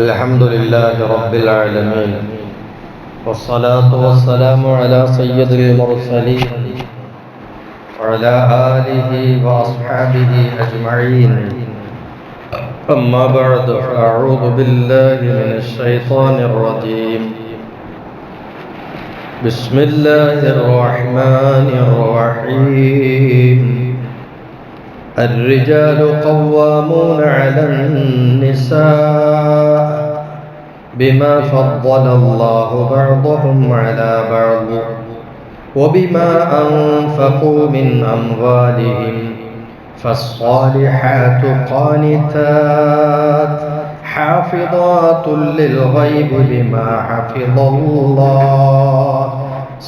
الحمد لله رب العالمين، والصلاة والسلام على سيد المرسلين وعلى آله وأصحابه أجمعين. أما بعد، فأعوذ بالله من الشيطان الرجيم. بسم الله الرحمن الرحيم. الرجال قوامون على النساء بما فضل الله بعضهم على بعض وبما أنفقوا من أموالهم، فالصالحات قانتات حافظات للغيب بما حفظ الله.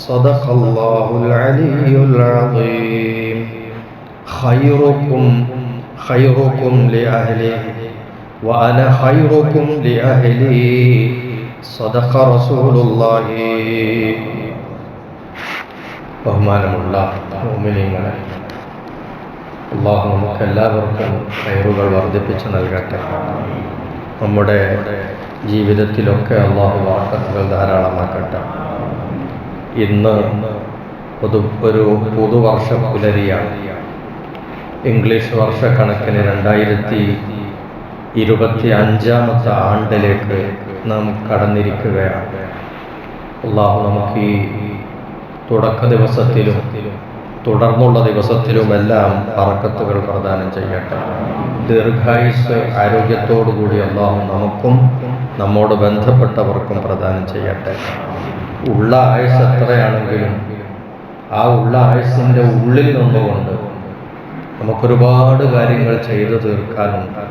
صدق الله العلي العظيم. خيركم لأهله وأنا خيركم لأهلي. صدق رسول الله. ബഹുമാനമുള്ള മുഅ്മിനീങ്ങളെ, അല്ലാഹു നമുക്കെല്ലാവർക്കും ഖൈറുകൾ വർദ്ധിപ്പിച്ച് നൽകട്ടെ. നമ്മുടെ ജീവിതത്തിലൊക്കെ അല്ലാഹു ബറക്കത്തുകൾ ധാരാളമാക്കട്ടെ. ഇന്ന് ഒരു പുതുവർഷ പുലരിയാണ്. ഇംഗ്ലീഷ് വർഷക്കണക്കിന് 2025 ആണ്ടിലേക്ക് നാം കടന്നിരിക്കുകയാണ്. അല്ലാഹു നമുക്ക് ഈ തുടക്ക ദിവസത്തിലും തുടർന്നുള്ള ദിവസത്തിലുമെല്ലാം ബറക്കത്തുകൾ പ്രദാനം ചെയ്യട്ടെ. ദീർഘായുസ് ആരോഗ്യത്തോടുകൂടി അല്ലാഹു നമുക്കും നമ്മോട് ബന്ധപ്പെട്ടവർക്കും പ്രദാനം ചെയ്യട്ടെ. ഉള്ള ആയുസ് എത്രയാണെങ്കിലും ആ ഉള്ള ആയുസിൻ്റെ ഉള്ളിൽ നിന്നുകൊണ്ട് നമുക്കൊരുപാട് കാര്യങ്ങൾ ചെയ്തു തീർക്കാനുണ്ട്.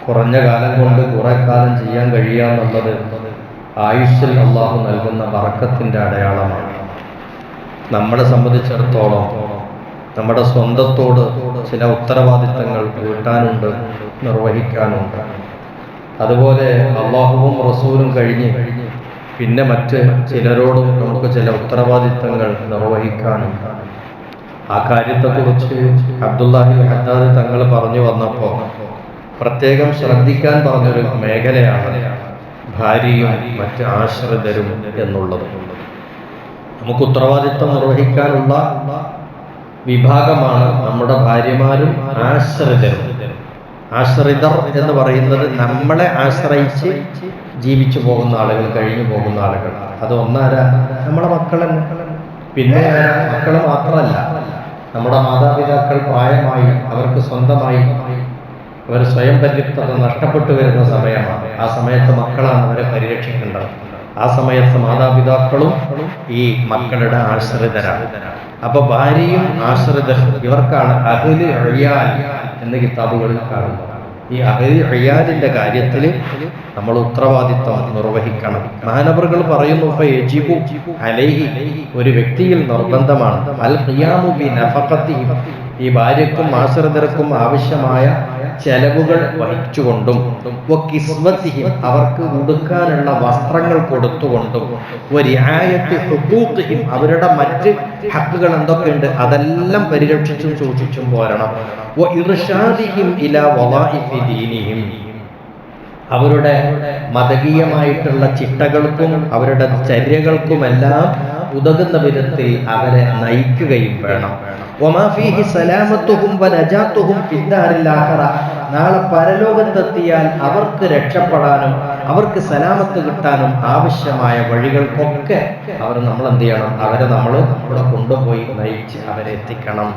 കുറഞ്ഞ കാലം കൊണ്ട് കുറെ കാലം ചെയ്യാൻ കഴിയാന്നുള്ളത് ആയുസ്സിൽ അല്ലാഹു നൽകുന്ന ബറക്കത്തിൻ്റെ അടയാളമാണ്. നമ്മളെ സംബന്ധിച്ചിടത്തോളം നമ്മുടെ സ്വന്തത്തോട് ചില ഉത്തരവാദിത്തങ്ങൾ വീട്ടാനുണ്ട്, നിർവഹിക്കാനുണ്ട്. അതുപോലെ അല്ലാഹുവും റസൂലും കഴിഞ്ഞ് പിന്നെ മറ്റ് ചിലരോടും നമുക്ക് ചില ഉത്തരവാദിത്തങ്ങൾ നിർവഹിക്കാനുണ്ട്. ആ കാര്യത്തെക്കുറിച്ച് അബ്ദുല്ലാഹി ഹദ്ദാദ് തങ്ങൾ പറഞ്ഞു വന്നപ്പോൾ പ്രത്യേകം ശ്രദ്ധിക്കാൻ പറഞ്ഞൊരു മേഖലയാണ് ഭാര്യയും മറ്റ് ആശ്രിതരും എന്നുള്ളത്. നമുക്ക് ഉത്തരവാദിത്തം നിർവഹിക്കാനുള്ള വിഭാഗമാണ് നമ്മുടെ ഭാര്യമാരും ആശ്രിതരും. ആശ്രിതർ എന്ന് പറയുന്നത് നമ്മളെ ആശ്രയിച്ച് ജീവിച്ചു പോകുന്ന ആളുകൾ, കഴിഞ്ഞു പോകുന്ന ആളുകൾ. അത് ഒന്നാരാ? നമ്മുടെ മക്കളെന്നെ. പിന്നെ മക്കൾ മാത്രമല്ല, നമ്മുടെ മാതാപിതാക്കൾ പ്രായമായി അവർക്ക് സ്വന്തമായി അവർ സ്വയം പര്യാപ്തത നഷ്ടപ്പെട്ടു വരുന്ന സമയമാണ്. ആ സമയത്ത് മക്കളാണ് അവരെ പരിരക്ഷിക്കേണ്ടത്. ആ സമയത്ത് മാതാപിതാക്കളും ഈ മക്കളുടെ ആശ്രിതരാണ്. അപ്പൊ ഭാര്യയും ആശ്രിതരും ഇവർക്കാണ് അഹ്ലു ഇയാൽ എന്ന കിതാബുകളിൽ കാണുന്നത്. ഈ അഹ്ലു ഇയാലിന്റെ കാര്യത്തിൽ നമ്മൾ ഉത്തരവാദിത്വം നിർവഹിക്കണം. മഹാനവറുകൾ പറയുന്നു, ഫയജിബു അലൈഹി, ഒരു വ്യക്തിയിൽ നിർബന്ധമാണ് അൽ ഖിയാമു ബി നഫഖതിഹിം, ഈ ഭാര്യക്കും ആശ്രിതർക്കും ആവശ്യമായ ചെലവുകൾ വഹിച്ചുകൊണ്ടും വകിസ്വതിഹിം, അവർക്ക് ഉടുക്കാനുള്ള വസ്ത്രങ്ങൾ കൊടുത്തുകൊണ്ടും വരിആയത്തി ഹുഖൂഖിഹിം, അവരുടെ മറ്റ് ഹക്കുകൾ എന്തൊക്കെയുണ്ട് അതെല്ലാം പരിരക്ഷിച്ചും സൂക്ഷിച്ചും പോരണം. വഇർഷാദിഹിം ഇലാ വളാഇഫി ദീനിഹിം, അവരുടെ മതകീയമായിട്ടുള്ള ചിട്ടകൾക്കും അവരുടെ ചര്യകൾക്കുമെല്ലാം ഉതകുന്ന വിധത്തിൽ അവരെ നയിക്കുകയും വേണം. വമാ ഫീഹി സലാമത്തുഹും വനജാത്തുഹും ഫിദ്ദാരിൽ ആഖിറ, നാളെ പരലോകത്തെത്തിയാൽ അവർക്ക് രക്ഷപ്പെടാനും അവർക്ക് സലാമത്ത് കിട്ടാനും ആവശ്യമായ വഴികൾക്കൊക്കെ നമ്മൾ എന്ത് ചെയ്യണം? അവരെ നമ്മൾ അവിടെ കൊണ്ടുപോയി നയിച്ച് അവരെ എത്തിക്കണം.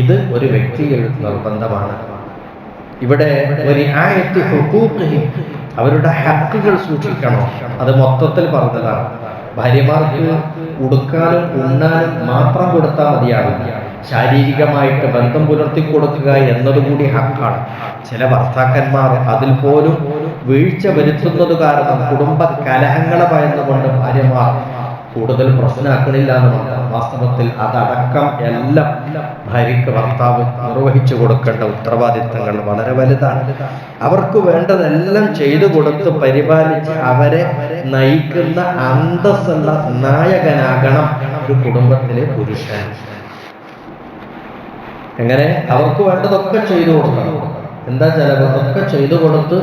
ഇത് ഒരു വ്യക്തിയിൽ നിർബന്ധമാണ്. ഇവിടെ ഒരു ആയത്തി ഹുഖൂഖിഹിം, അവരുടെ ഹക്കുകൾ സൂക്ഷിക്കണം. അത് മൊത്തത്തിൽ പറഞ്ഞതാണ്. ഭാര്യമാർക്ക് ഉടുക്കാനും ഉണ്ണാനും മാത്രം കൊടുത്താൽ മതിയാവില്ല. ശാരീരികമായിട്ട് ബന്ധം പുലർത്തി കൊടുക്കുക എന്നതുകൂടി ഹക്കാണ്. ചില ഭർത്താക്കന്മാർ അതിൽ പോലും വീഴ്ച വരുത്തുന്നത് കാരണം കുടുംബ കലഹങ്ങളെ ഭയന്നുകൊണ്ട് ഭാര്യമാർ കൂടുതൽ പ്രശ്നമാക്കണില്ല എന്നുള്ളത്. വാസ്തവത്തിൽ അതടക്കം എല്ലാം ഭാര്യയ്ക്ക് ഭർത്താവ് നിർവഹിച്ചു കൊടുക്കേണ്ട ഉത്തരവാദിത്തങ്ങൾ വളരെ വലുതാണ്. അവർക്ക് വേണ്ടതെല്ലാം ചെയ്തു കൊടുത്ത് പരിപാലിച്ച് അവരെ നയിക്കുന്ന അന്തസ്സുള്ള നായകനാകണം ഒരു കുടുംബത്തിലെ പുരുഷൻ. എങ്ങനെ? അവർക്ക് വേണ്ടതൊക്കെ ചെയ്തു കൊടുക്കണം. എന്താ ചെലവ്? അതൊക്കെ ചെയ്തു കൊടുത്ത്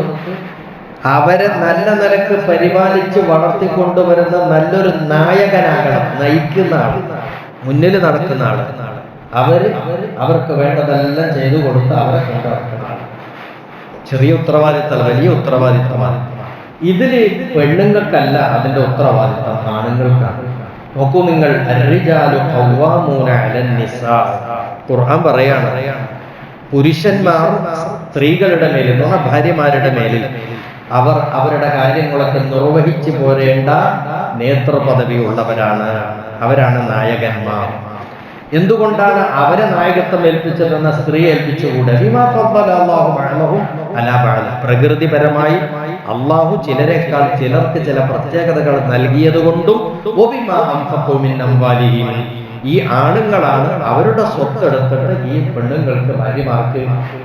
അവരെ നല്ല നിലക്ക് പരിപാലിച്ച് വളർത്തിക്കൊണ്ടുവരുന്ന നല്ലൊരു നായകനാകണം, നയിക്കുന്ന ആൾ, മുന്നിൽ നടക്കുന്ന ആൾ. അവർക്ക് വേണ്ടതെല്ലാം ചെയ്തു കൊടുത്ത് അവരെ കൊണ്ടുനടക്കുന്ന ആൾ. ചെറിയ ഉത്തരവാദിത്തമല്ല, വലിയ ഉത്തരവാദിത്തമാണ്. ഇതിൽ പെണ്ണുങ്ങൾക്കല്ല അതിന്റെ ഉത്തരവാദിത്തം, ആണുങ്ങൾക്കാണ്. നോക്കൂ നിങ്ങൾ, ഖുർആൻ പറയാണ്, പുരുഷന്മാർ സ്ത്രീകളുടെ മേലിൽ, ഭാര്യമാരുടെ മേലിൽ അവർ അവരുടെ കാര്യങ്ങളൊക്കെ നിർവഹിച്ചു പോരേണ്ട നേതൃപദവി ഉള്ളവരാണ്, അവരാണ് നായകന്മാർ. എന്തുകൊണ്ടാണ് അവരെ നായകത്വം ഏൽപ്പിച്ചതെന്ന സ്ത്രീ ഏൽപ്പിച്ചുകൂടെ? പ്രകൃതിപരമായി അള്ളാഹു ചിലരെക്കാൾ ചിലർക്ക് ചില പ്രത്യേകതകൾ നൽകിയത് കൊണ്ടും ഈ ആണുങ്ങളാണ് അവരുടെ സ്വത്തെടുത്തിട്ട് ഈ പെണ്ണുങ്ങൾക്ക്, ഭാര്യമാർക്ക്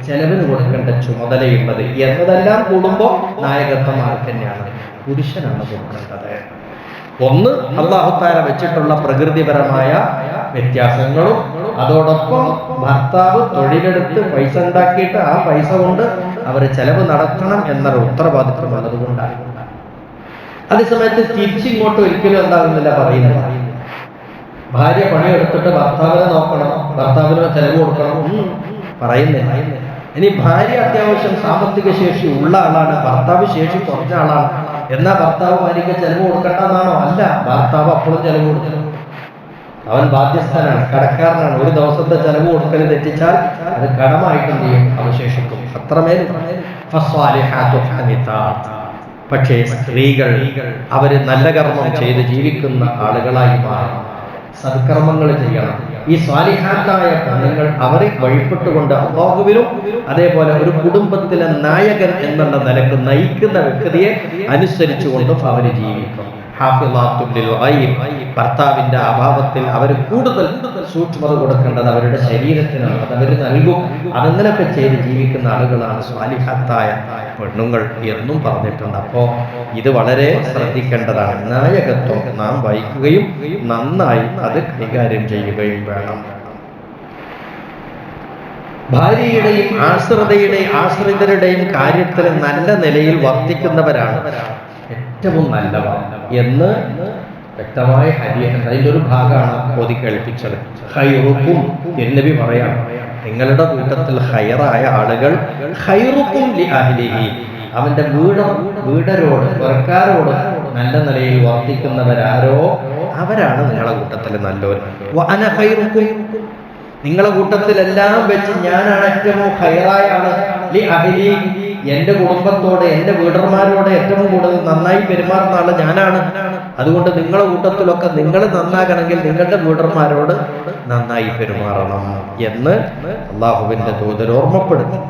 ചെലവിന് കൊടുക്കേണ്ട ചുമതലയുള്ളത് എന്നതെല്ലാം കൂടുമ്പോൾ നായകത്വം ആർക്ക് തന്നെയാണ്? പുരുഷനാണ് കൊടുക്കേണ്ടത്. ഒന്ന്, അല്ലാഹു തആല വെച്ചിട്ടുള്ള പ്രകൃതിപരമായ വ്യത്യാസങ്ങളും, അതോടൊപ്പം ഭർത്താവ് തൊഴിലെടുത്ത് പൈസ ഉണ്ടാക്കിയിട്ട് ആ പൈസ കൊണ്ട് അവർ ചെലവ് നടത്തണം എന്നൊരു ഉത്തരവാദിത്വം ഉള്ളതുകൊണ്ടാണ്. അതേസമയത്ത് തിരിച്ചിങ്ങോട്ട് ഒരിക്കലും എന്താകുന്നില്ല പറയുന്നത്. ഭാര്യ പണിയെടുത്തിട്ട് ഭർത്താവിനെ നോക്കണം, ഭർത്താവിന് ചെലവ് കൊടുക്കണം പറയുന്നില്ല. ഇനി ഭാര്യ അത്യാവശ്യം സാമ്പത്തിക ശേഷി ഉള്ള ആളാണ്, ഭർത്താവ് ശേഷി കുറഞ്ഞ ആളാണ്, എന്നാ ഭർത്താവ് ഭാര്യയ്ക്ക് ചെലവ് കൊടുക്കണ്ടെന്നാണോ? അല്ല, ഭർത്താവ് അപ്പോഴും ചെലവ് കൊടുക്കണം. അവൻ ബാധ്യസ്ഥനാണ്, കടക്കാരനാണ്. ഒരു ദിവസത്തെ ചെലവ് കൊടുക്കൽ തെറ്റിച്ചാൽ അത് കടമായിട്ട് എന്ത് ചെയ്യും? അവശേഷിക്കും. അത്രമേൽ. പക്ഷേ സ്ത്രീകൾ അവര് നല്ല കർമ്മം ചെയ്ത് ജീവിക്കുന്ന ആളുകളായി മാറണം, സത്കർമ്മങ്ങൾ ചെയ്യണം. ഈ സ്വാലിഹാത്തായ പെണ്ണുങ്ങൾ അവരെ വഴിപ്പെട്ടുകൊണ്ട് അല്ലാഹുവിനും അതേപോലെ ഒരു കുടുംബത്തിലെ നായകൻ എന്നുള്ള നിലക്ക് നയിക്കുന്ന വ്യക്തിയെ അനുസരിച്ചുകൊണ്ടും അവർ ജീവിക്കും. ഭർത്താവിന്റെ അഭാവത്തിൽ അവർ കൂടുതൽ സൂക്ഷ്മത കൊടുക്കേണ്ടത് അവരുടെ ശരീരത്തിനാണ്, അത് അവർ നൽകും. അതങ്ങനെയൊക്കെ ചെയ്ത് ജീവിക്കുന്ന ആളുകളാണ് സ്വാലിഹാത്തായ പെണ്ണുങ്ങൾ എന്നും പറഞ്ഞിട്ടുണ്ട്. അപ്പോൾ ഇത് വളരെ ശ്രദ്ധിക്കേണ്ടതാണ്. നായകത്വം നാം വഹിക്കുകയും നന്നായി അത് കൈകാര്യം ചെയ്യുകയും വേണം. ഭാര്യയുടെയും ആശ്രിതരുടെയും കാര്യത്തിൽ നല്ല നിലയിൽ വർത്തിക്കുന്നവരാണ് ഏറ്റവും നല്ലവർ എന്ന് വ്യക്തമായ ഹദീസ്. അതിൻ്റെ ഒരു ഭാഗമാണ് ഓതി കേൾപ്പിച്ചത്. ഖൈറുക്കും നബി പറയാം, നിങ്ങളുടെ കൂട്ടത്തിൽ ഖൈറായ ആളുകൾ ഖൈറുക്കും ലി അഹ്ലിഹി, അവന്റെ വീടരോട് വർക്കാരോട് നല്ല നിലയിൽ വർത്തിക്കുന്നവരാരോ അവരാണ് നിങ്ങളുടെ കൂട്ടത്തിൽ നല്ലവർ. വഅന ഖൈറുക്കും, നിങ്ങളുടെ കൂട്ടത്തിലെല്ലാം വെച്ച് ഞാനാണ് ഏറ്റവും ഖൈറായ ആള്. ലി അഹ്ലി, എന്റെ കുടുംബത്തോട് എന്റെ വീടന്മാരോട് ഏറ്റവും കൂടുതൽ നന്നായി പെരുമാറുന്ന ആള് ഞാനാണ്. അതുകൊണ്ട് നിങ്ങളുടെ കൂട്ടത്തിലൊക്കെ നിങ്ങൾ നന്നാകണമെങ്കിൽ നിങ്ങളുടെ വീടന്മാരോട് നന്നായി പെരുമാറണം എന്ന് അള്ളാഹുവിന്റെ ദൂതർ ഓർമ്മപ്പെടുത്തും.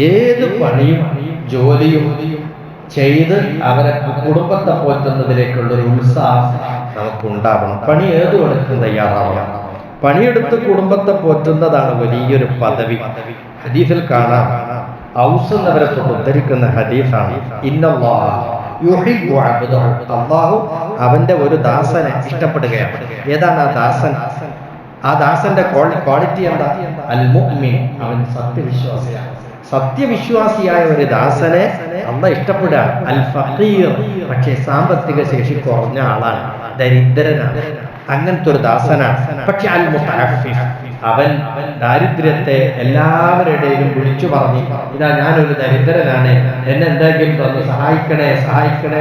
ഏത് പണിയും ജോലിയും ചെയ്ത് അവരെ കുടുംബത്തെ പോറ്റുന്നതിലേക്കുള്ളൊരു ഉത്സാഹം നമുക്കുണ്ടാവണം. പണി ഏതും എടുക്കാൻ തയ്യാറാവണം. പണിയെടുത്ത് കുടുംബത്തെ പോറ്റുന്നതാണ് വലിയൊരു പദവി. ഹദീസിൽ കാണാം, ഔസ് എന്നവരെ തൊട്ട് ഉദ്ധരിക്കുന്ന ഹദീസാണ്, അല്ലാഹു അവന്റെ ഒരു ദാസനെ ഇഷ്ടപ്പെടുകയാണ്. ഏതാണ് ആ ദാസൻ? ആ ദാസന്റെ ക്വാളിറ്റി എന്താ? അൽ മുഅ്മിൻ, അവൻ സത്യവിശ്വാസിയാണ്. സത്യവിശ്വാസിയായ ഒരു ദാസനെ അല്ലാഹ് ഇഷ്ടപ്പെടുക. അൽ ഫഖീർ, പക്ഷേ സാമ്പത്തിക ശേഷി കുറഞ്ഞ ആളാണ്, ദരിദ്രനാണ്, അങ്ങനത്തെ ഒരു ദാസനാണ്. പക്ഷെ അൽ മുതഅഫിഫ്, അവൻ ദാരിദ്ര്യത്തെ എല്ലാവരുടെയും വിളിച്ചു പറഞ്ഞു, ഇതാ ഞാനൊരു ദരിദ്രനാണ്, എന്നെ എന്തെങ്കിലും തന്ന് സഹായിക്കണേ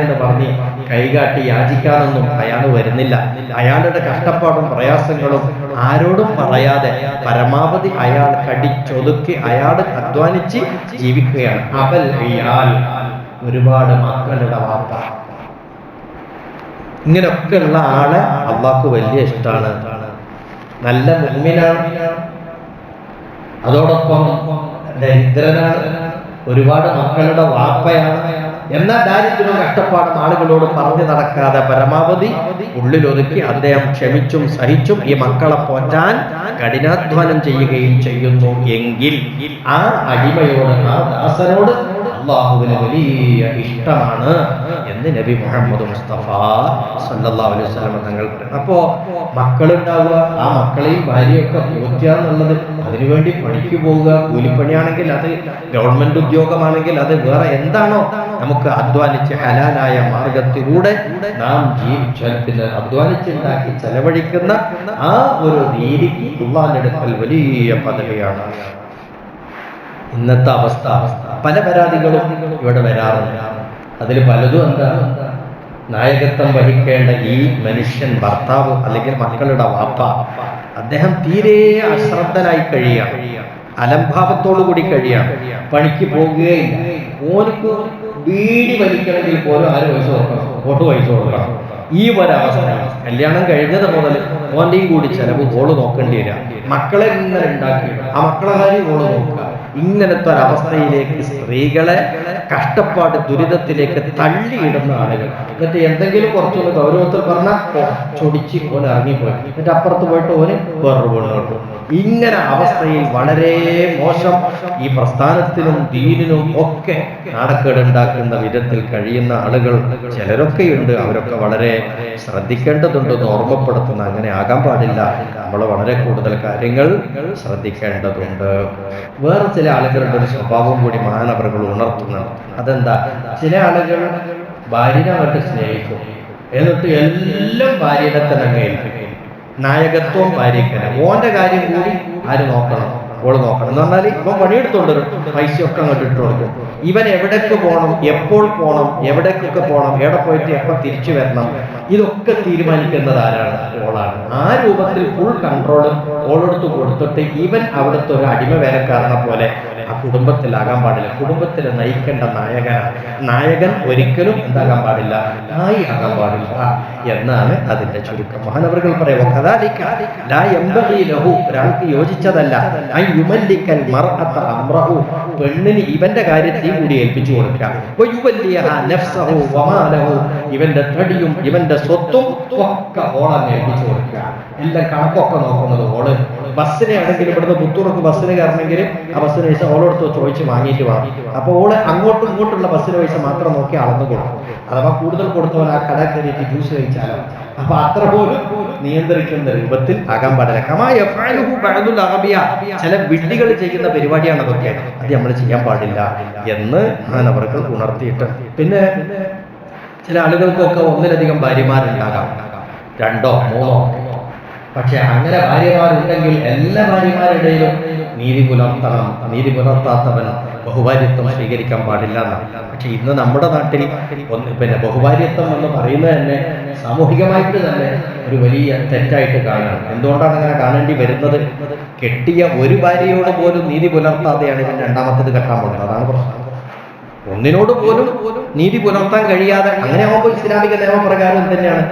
എന്ന് പറഞ്ഞ് കൈകാട്ടി യാചിക്കാനൊന്നും അയാൾ വരുന്നില്ല. അയാളുടെ കഷ്ടപ്പാടും പ്രയാസങ്ങളും ആരോടും പറയാതെ പരമാവധി അയാൾ കടിച്ചൊതുക്കി അയാൾ അധ്വാനിച്ച് ജീവിക്കുകയാണ്. അവൽ ഇയാൾ, ഒരുപാട് മക്കളുടെ വാപ്പ, ഇങ്ങനെയൊക്കെയുള്ള ആളെ അള്ളാഹ്ക്ക് വലിയ ഇഷ്ടമാണ്. നല്ല മുഅ്മിനാണ്, അതോടൊപ്പം ദരിദ്രനാണ്, ഒരുപാട് മക്കളുടെ വാപ്പയാണ്. എന്നാൽ ദാരിദ്ര്യവും കഷ്ടപ്പാടും ആളുകളോട് പറഞ്ഞു നടക്കാതെ പരമാവധി ഉള്ളിലൊതുക്കി അദ്ദേഹം ക്ഷമിച്ചും സഹിച്ചും ഈ മക്കളെ പോറ്റാൻ കഠിനാധ്വാനം ചെയ്യുകയും ചെയ്യുന്നു എങ്കിൽ ആ അടിമയോട്, ആ ദാസനോട് അള്ളാഹുവിന് വലിയ ഇഷ്ടമാണ് എന്ന് നബി മുഹമ്മദ് മുസ്തഫ സല്ലല്ലാഹു അലൈഹി വസല്ലം തങ്ങൾ പറയുന്നു. അപ്പോ മക്കളുണ്ടാവുക, ആ മക്കളെയും ഭാര്യയൊക്കെ പോറ്റുക എന്നുള്ളത്, അതിനുവേണ്ടി പണിക്ക് പോവുക, കൂലിപ്പണിയാണെങ്കിൽ അത്, ഗവൺമെന്റ് ഉദ്യോഗമാണെങ്കിൽ അത്, വേറെ എന്താണോ നമുക്ക് അധ്വാനിച്ച് ഹലാലായ മാർഗത്തിലൂടെ നാം ജീവിച്ചെടുക്കുന്ന അധ്വാനിച്ചുണ്ടാക്കി ചെലവഴിക്കുന്ന ആ ഒരു രീതിക്ക് അല്ലാഹുവിന്റെ അടുക്കൽ വലിയ പദവിയാണ്. ഇന്നത്തെ അവസ്ഥ പല പരാതികളും ഇവിടെ വരാറുണ്ട്. അതിൽ പലതും എന്താ, നായകത്വം വഹിക്കേണ്ട ഈ മനുഷ്യൻ, ഭർത്താവ് അല്ലെങ്കിൽ മക്കളുടെ വാപ്പ, അദ്ദേഹം തീരെ അശ്രദ്ധനായി കഴിയുക, അലംഭാവത്തോടു കൂടി കഴിയാം, പണിക്ക് പോകുകയില്ല. ഓർക്ക് ബീഡി വലിക്കണമെങ്കിൽ പോലും 6 പൈസ കൊടുക്കണം, ഓട്ട് പൈസ കൊടുക്കണം. ഈ ഒരവസ്ഥ കല്യാണം കഴിഞ്ഞത് മുതൽ ഓന്റെയും കൂടി ചെലവ് ഓള് നോക്കേണ്ടി വരിക, മക്കളെ ഇങ്ങനെ ഉണ്ടാക്കി ആ മക്കളെ കാര്യം ഓള് നോക്കുക. ഇങ്ങനത്തെ ഒരവസ്ഥയിലേക്ക് സ്ത്രീകളെ കഷ്ടപ്പാട് ദുരിതത്തിലേക്ക് തള്ളിയിടുന്ന ആളുകൾ. എന്നിട്ട് എന്തെങ്കിലും കുറച്ചൊന്ന് ഗൗരവത്തിൽ പറഞ്ഞാൽ ചൊടിച്ച് ഓന് ഇറങ്ങിപ്പോയി, എന്നിട്ട് അപ്പുറത്ത് പോയിട്ട് ഓന് വേറൊരു വീണ് കിട്ടും. ഇങ്ങനെ അവസ്ഥയിൽ വളരെ മോശം ഈ പ്രസ്ഥാനത്തിനും ദീനിനും ഒക്കെ നാണക്കേടുണ്ടാക്കുന്ന വിധത്തിൽ കഴിയുന്ന ആളുകൾ ചിലരൊക്കെയുണ്ട്. അവരൊക്കെ വളരെ ശ്രദ്ധിക്കേണ്ടതുണ്ടെന്ന് ഓർമ്മപ്പെടുത്തുന്ന, അങ്ങനെ ആകാൻ പാടില്ല. നമ്മൾ വളരെ കൂടുതൽ കാര്യങ്ങൾ ശ്രദ്ധിക്കേണ്ടതുണ്ട്. വേറെ ചില ആളുകളുടെ ഒരു സ്വഭാവം കൂടി മഹാനവറുകൾ ഉണർത്തുന്നുണ്ട്. അതെന്താ, ചില ആളുകൾ ഭാര്യനെ അങ്ങോട്ട് സ്നേഹിക്കും, എന്നിട്ട് എല്ലാം ഭാര്യനെ തന്നെ ഏൽപ്പിക്കും. നായകത്വം ഭാര്യക്കല്ല, ഓന്റെ കാര്യം കൂടി ആര് നോക്കണം, ഓള് നോക്കണം എന്ന് പറഞ്ഞാൽ ഇവൻ പണിയെടുത്തോണ്ടൊരു പൈസയൊക്കെ അങ്ങോട്ട് ഇട്ട് കൊടുക്കും. ഇവൻ എവിടേക്ക് പോകണം, എപ്പോൾ പോകണം, എവിടേക്കൊക്കെ പോകണം, എവിടെ പോയിട്ട് എപ്പോൾ തിരിച്ചു വരണം, ഇതൊക്കെ തീരുമാനിക്കുന്നത് ആരാണ്, ഓളാണ്. ആ രൂപത്തിൽ ഫുൾ കൺട്രോൾ ഓളെടുത്ത് കൊടുത്തിട്ട് ഇവൻ അവിടുത്തെ ഒരു അടിമ വേലക്കാരനെ പോലെ ആ കുടുംബത്തിലാകാൻ പാടില്ല. കുടുംബത്തിൽ നയിക്കേണ്ട നായകനാണ്. നായകൻ ഒരിക്കലും എന്താകാൻ പാടില്ല, നായി ആകാൻ പാടില്ല എന്നാണ് അതിന്റെ ചുരുക്കം. മഹാനവറുകൾ പറയുമോ, ഒരാൾക്ക് യോജിച്ചതല്ല പെണ്ണിന് ഇവന്റെ കാര്യത്തെയും കൂടി ഏൽപ്പിച്ചു കൊടുക്കുക, ഇവന്റെ തടിയും ഇവന്റെ സ്വത്തും ഒക്കെ ഓളെ ഏൽപ്പിച്ചു കൊടുക്കുക. എല്ലാം കണക്കൊക്കെ നോക്കുന്നത് ഓള്. ബസ്സിനെ ആണെങ്കിൽ ഇവിടുന്ന് പുത്തൂർക്ക് ബസ്സിന് കയറണമെങ്കിൽ ആ ബസ്സിന് പൈസ ഓളോടത്ത് ചോദിച്ച് വാങ്ങിയിട്ട് വാങ്ങി. അപ്പൊ ഓള് അങ്ങോട്ടും ഇങ്ങോട്ടുള്ള ബസ്സിന് പൈസ മാത്രം നോക്കി അളന്ന് കൊടുക്കും. അഥവാ കൂടുതൽ കൊടുത്തവൻ ആ കട കയറിയിട്ട് ജ്യൂസ് കഴിച്ചാലോ, അപ്പൊ അത്ര പോലും നിയന്ത്രിക്കുന്ന രൂപത്തിൽ ആകാൻ പാടില്ല. ചില വിഡ്ഢികൾ ചെയ്യുന്ന പരിപാടിയാണ് അതൊക്കെ, അത് നമ്മൾ ചെയ്യാൻ പാടില്ല എന്ന് മഹാനവറുകൾ ഉണർത്തിയിട്ട്. പിന്നെ ചില ആളുകൾക്കൊക്കെ ഒന്നിലധികം ഭാര്യമാരുണ്ടാകാം, 2 3. പക്ഷെ അങ്ങനെ ഭാര്യമാരുണ്ടെങ്കിൽ എല്ലാ ഭാര്യമാരുടെയും നീതി പുലർത്തണം. നീതി പുലർത്താത്തവൻ ബഹുഭാര്യത്വം സ്വീകരിക്കാൻ പാടില്ല എന്നാണ്. പക്ഷെ ഇന്ന് നമ്മുടെ നാട്ടിൽ പിന്നെ ബഹുഭാര്യത്വം എന്ന് പറയുന്നത് തന്നെ സാമൂഹികമായിട്ട് തന്നെ ഒരു വലിയ തെറ്റായിട്ട് കാണുകയാണ്. എന്തുകൊണ്ടാണ് അങ്ങനെ കാണേണ്ടി വരുന്നത്? കെട്ടിയ ഒരു ഭാര്യയോട് പോലും നീതി പുലർത്താതെയാണ് ഇവൻ രണ്ടാമത്തേത് കെട്ടാൻ പോകുന്നത്. അതാണ് പ്രശ്നം. ഒന്നിനോട് പോലും നീതി പുലർത്താൻ കഴിയാതെ, അങ്ങനെ ആകുമ്പോൾ ഇസ്ലാമിക നിയമപ്രകാരം തന്നെയാണ്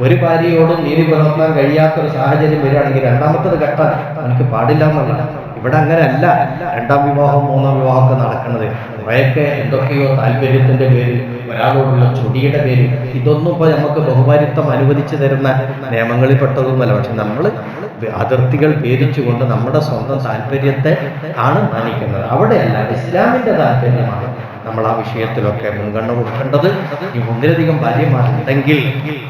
ഒരു ഭാര്യയോടും നീതി പുലർത്താൻ കഴിയാത്തൊരു സാഹചര്യം വരികയാണെങ്കിൽ രണ്ടാമത്തത് കെട്ടാൻ എനിക്ക് പാടില്ല എന്നുള്ളത്. ഇവിടെ അങ്ങനെയല്ല 2ാം വിവാഹം 3ാം വിവാഹമൊക്കെ നടക്കുന്നത്. കുറേയൊക്കെ എന്തൊക്കെയോ താല്പര്യത്തിന്റെ പേരിൽ, ഒരാളോടുള്ള ചൊടിയുടെ പേരിൽ, ഇതൊന്നും ഇപ്പോൾ നമുക്ക് ബഹുഭാര്യത്വം അനുവദിച്ചു തരുന്ന നിയമങ്ങളിൽ പെട്ടതൊന്നുമല്ല. പക്ഷെ നമ്മൾ അതിർത്തികൾ ഭേദിച്ചുകൊണ്ട് നമ്മുടെ സ്വന്തം താല്പര്യത്തെ ആണ് മാനിക്കുന്നത്. അവിടെയല്ല, ഇസ്ലാമിന്റെ താല്പര്യമാണ് നമ്മൾ ആ വിഷയത്തിലൊക്കെ മുൻഗണന കൊടുക്കേണ്ടത്. ഈ ഒന്നിലധികം ഭാര്യമാരുണ്ടെങ്കിൽ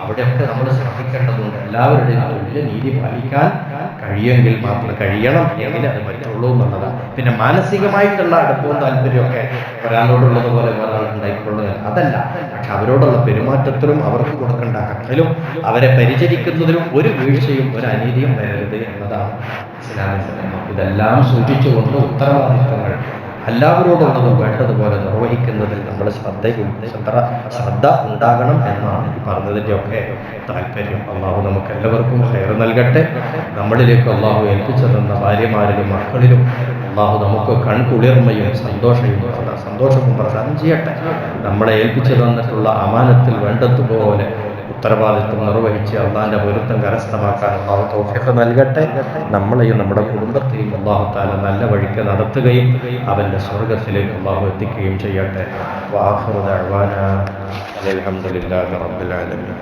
അവിടെയൊക്കെ നമ്മൾ ശ്രദ്ധിക്കേണ്ടതുണ്ട്. എല്ലാവരുടെയും തുല്യ നീതി പാലിക്കാൻ കഴിയുമെങ്കിൽ മാത്രം, കഴിയണം എങ്കിൽ അത് പറ്റുള്ളൂ എന്നുള്ളതാണ്. പിന്നെ മാനസികമായിട്ടുള്ള അടുപ്പവും താല്പര്യമൊക്കെ ഒരാളോടുള്ളത് പോലെ ഒരാളുണ്ടായിക്കൊള്ളുക അതല്ല. പക്ഷെ അവരോടുള്ള പെരുമാറ്റത്തിലും അവർക്ക് കൊടുക്കേണ്ട കത്തിലും അവരെ പരിചരിക്കുന്നതിലും ഒരു വീഴ്ചയും ഒരു അനീതിയും വരരുത് എന്നതാണ് ഇസ്ലാമിന്റെ നിയമം. ഇതെല്ലാം സൂചിച്ചുകൊണ്ട് ഉത്തരവാദിത്തങ്ങൾ എല്ലാവരോടുള്ളതും വേണ്ടതുപോലെ നിർവഹിക്കുന്നതിൽ നമ്മൾ ശ്രദ്ധ ഉണ്ടാകണം എന്നാണ് ഈ പറഞ്ഞതിൻ്റെ ഒക്കെ താല്പര്യം. അള്ളാഹു നമുക്ക് എല്ലാവർക്കും ഖൈർ നൽകട്ടെ. നമ്മളിലേക്ക് അള്ളാഹു ഏൽപ്പിച്ചു തന്ന ഭാര്യമാരിലും മക്കളിലും അള്ളാഹു നമുക്ക് കൺകുളിർമയും സന്തോഷവും പ്രദാനം ചെയ്യട്ടെ. നമ്മളെ ഏൽപ്പിച്ചു തന്നിട്ടുള്ള അമാനത്തിൽ വേണ്ടതുപോലെ ഉത്തരവാദിത്വം നിർവഹിച്ച് അള്ളാഹിന്റെ പൊരുത്തം കരസ്ഥമാക്കാൻ അള്ളാഹു തൗഫീഖ് നൽകട്ടെ. നമ്മളെയും നമ്മുടെ കുടുംബത്തെയും അള്ളാഹു തആല നല്ല വഴിക്ക് നടത്തുകയും അവന്റെ സ്വർഗത്തിലേക്ക് അള്ളാഹു എത്തിക്കുകയും ചെയ്യട്ടെ. വആഖിറു ദഅ്വാനാ അൽഹംദുലില്ലാഹി റബ്ബിൽ ആലമീൻ.